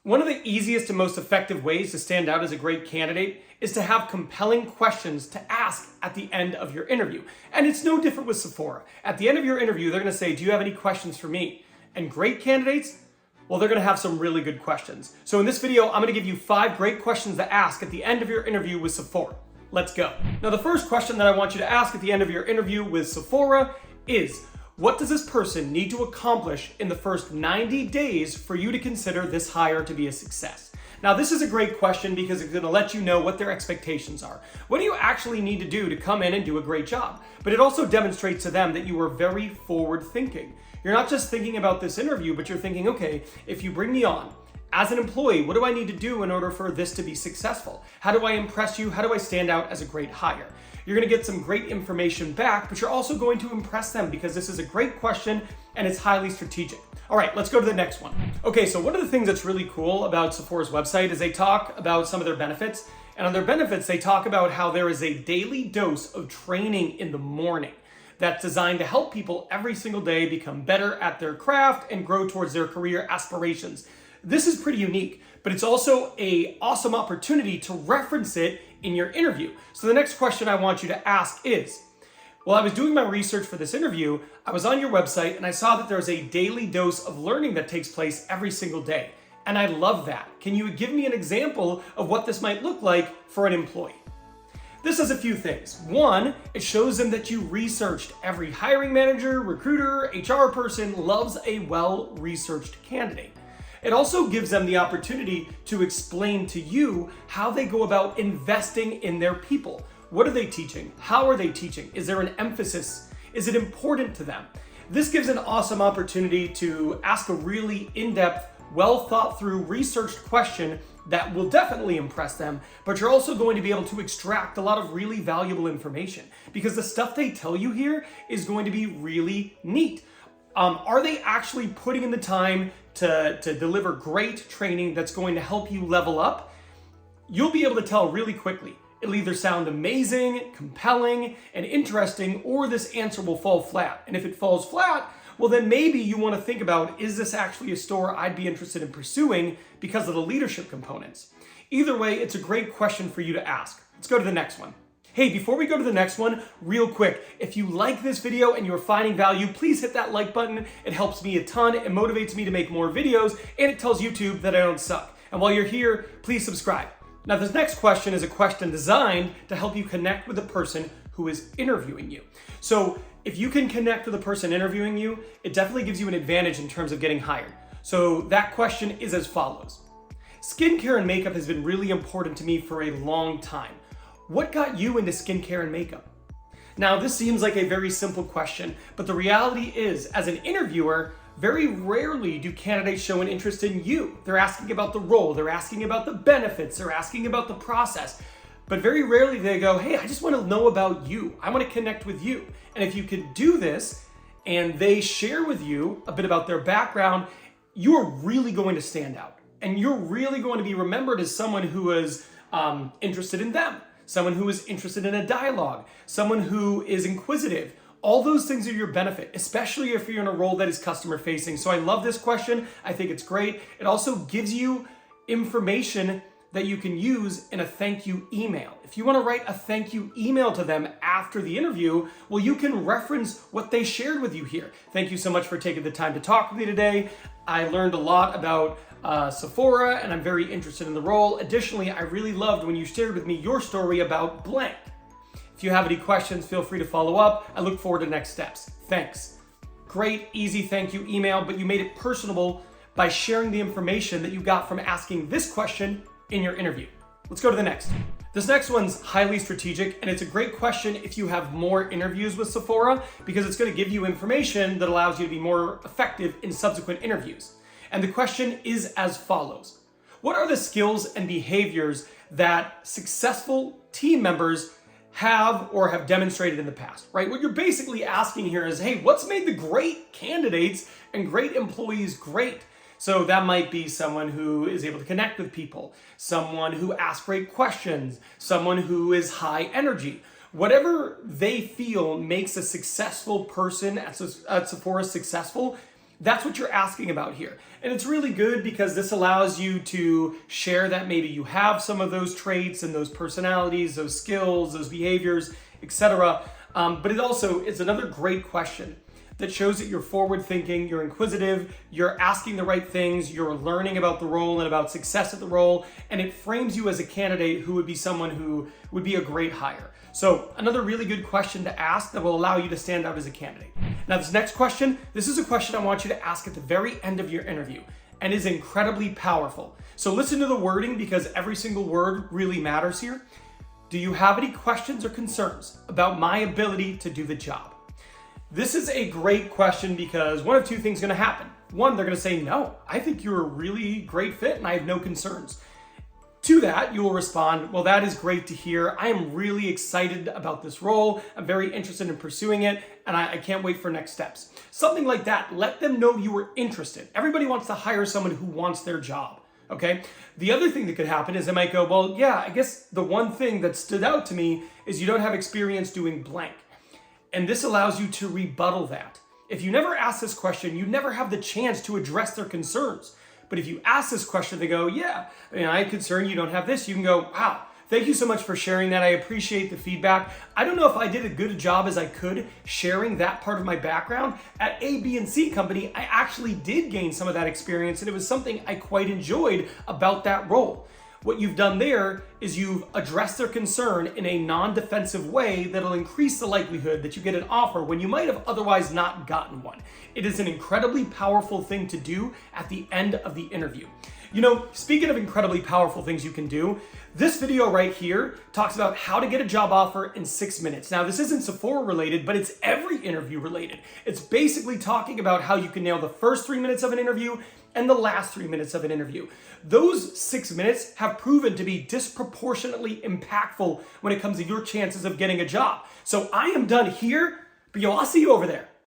One of the easiest and most effective ways to stand out as a great candidate is to have compelling questions to ask at the end of your interview. And it's no different with Sephora. At the end of your interview, they're going to say, "Do you have any questions for me?" And great candidates, well, they're going to have some really good questions. So in this video, I'm going to give you 5 great questions to ask at the end of your interview with Sephora. Let's go. Now, the first question that I want you to ask at the end of your interview with Sephora is, what does this person need to accomplish in the first 90 days for you to consider this hire to be a success? Now, this is a great question because it's going to let you know what their expectations are. What do you actually need to do to come in and do a great job? But it also demonstrates to them that you are very forward thinking. You're not just thinking about this interview, but you're thinking, okay, if you bring me on as an employee, what do I need to do in order for this to be successful? How do I impress you? How do I stand out as a great hire? You're going to get some great information back, but you're also going to impress them because this is a great question and it's highly strategic. All right, let's go to the next one. Okay, so one of the things that's really cool about Sephora's website is they talk about some of their benefits. And on their benefits, they talk about how there is a daily dose of training in the morning that's designed to help people every single day become better at their craft and grow towards their career aspirations. This is pretty unique, but it's also an awesome opportunity to reference it in your interview. So the next question I want you to ask is, well, I was doing my research for this interview, I was on your website and I saw that there's a daily dose of learning that takes place every single day. And I love that. Can you give me an example of what this might look like for an employee? This does a few things. One, it shows them that you researched. Every hiring manager, recruiter, HR person loves a well-researched candidate. It also gives them the opportunity to explain to you how they go about investing in their people. What are they teaching? How are they teaching? Is there an emphasis? Is it important to them? This gives an awesome opportunity to ask a really in-depth, well thought through, researched question that will definitely impress them, but you're also going to be able to extract a lot of really valuable information because the stuff they tell you here is going to be really neat. Are they actually putting in the time to deliver great training that's going to help you level up? You'll be able to tell really quickly. It'll either sound amazing, compelling, and interesting, or this answer will fall flat. And if it falls flat, well, then maybe you want to think about, is this actually a store I'd be interested in pursuing because of the leadership components? Either way, it's a great question for you to ask. Let's go to the next one. Hey, before we go to the next one, real quick, if you like this video and you're finding value, please hit that like button. It helps me a ton. It motivates me to make more videos, and it tells YouTube that I don't suck. And while you're here, please subscribe. Now, this next question is a question designed to help you connect with the person who is interviewing you. So if you can connect with the person interviewing you, it definitely gives you an advantage in terms of getting hired. So that question is as follows. Skincare and makeup has been really important to me for a long time. What got you into skincare and makeup? Now, this seems like a very simple question, but the reality is, as an interviewer, very rarely do candidates show an interest in you. They're asking about the role, they're asking about the benefits, they're asking about the process. But very rarely they go, hey, I just want to know about you. I want to connect with you. And if you could do this and they share with you a bit about their background, you are really going to stand out. And you're really going to be remembered as someone who is interested in them, someone who is interested in a dialogue, someone who is inquisitive. All those things are your benefit, especially if you're in a role that is customer facing. So I love this question. I think it's great. It also gives you information that you can use in a thank you email. If you want to write a thank you email to them after the interview, well, you can reference what they shared with you here. Thank you so much for taking the time to talk with me today. I learned a lot about Sephora and I'm very interested in the role. Additionally, I really loved when you shared with me your story about blank. If you have any questions, feel free to follow up. I look forward to next steps. Thanks. Great, easy thank you email, but you made it personable by sharing the information that you got from asking this question in your interview. Let's go to the next. This next one's highly strategic, and it's a great question if you have more interviews with Sephora because it's going to give you information that allows you to be more effective in subsequent interviews. And the question is as follows. What are the skills and behaviors that successful team members have or have demonstrated in the past, right? What you're basically asking here is, hey, what's made the great candidates and great employees great? So that might be someone who is able to connect with people, someone who asks great questions, someone who is high energy. Whatever they feel makes a successful person at Sephora successful, That's what you're asking about here. And it's really good because this allows you to share that maybe you have some of those traits and those personalities, those skills, those behaviors, etc. But it also is another great question that shows that you're forward thinking, you're inquisitive, you're asking the right things, you're learning about the role and about success at the role, and it frames you as a candidate who would be someone who would be a great hire. So another really good question to ask that will allow you to stand out as a candidate. Now this next question, this is a question I want you to ask at the very end of your interview and is incredibly powerful. So listen to the wording because every single word really matters here. Do you have any questions or concerns about my ability to do the job? This is a great question because one of two things is going to happen. One, they're going to say, no, I think you're a really great fit and I have no concerns. To that, you will respond, well, that is great to hear. I am really excited about this role. I'm very interested in pursuing it, and I can't wait for next steps. Something like that. Let them know you were interested. Everybody wants to hire someone who wants their job, okay? The other thing that could happen is they might go, well, yeah, I guess the one thing that stood out to me is you don't have experience doing blank. And this allows you to rebuttal that. If you never ask this question, you never have the chance to address their concerns. But if you ask this question, they go, yeah, I have concern you don't have this. You can go, wow, thank you so much for sharing that. I appreciate the feedback. I don't know if I did as good a job as I could sharing that part of my background. At A, B, and C company, I actually did gain some of that experience, and it was something I quite enjoyed about that role. What you've done there is you've addressed their concern in a non-defensive way that'll increase the likelihood that you get an offer when you might have otherwise not gotten one. It is an incredibly powerful thing to do at the end of the interview. You know, speaking of incredibly powerful things you can do, this video right here talks about how to get a job offer in 6 minutes. Now, this isn't Sephora related, but it's every interview related. It's basically talking about how you can nail the first 3 minutes of an interview and the last 3 minutes of an interview. Those 6 minutes have proven to be disproportionately impactful when it comes to your chances of getting a job. So I am done here, but I'll see you over there.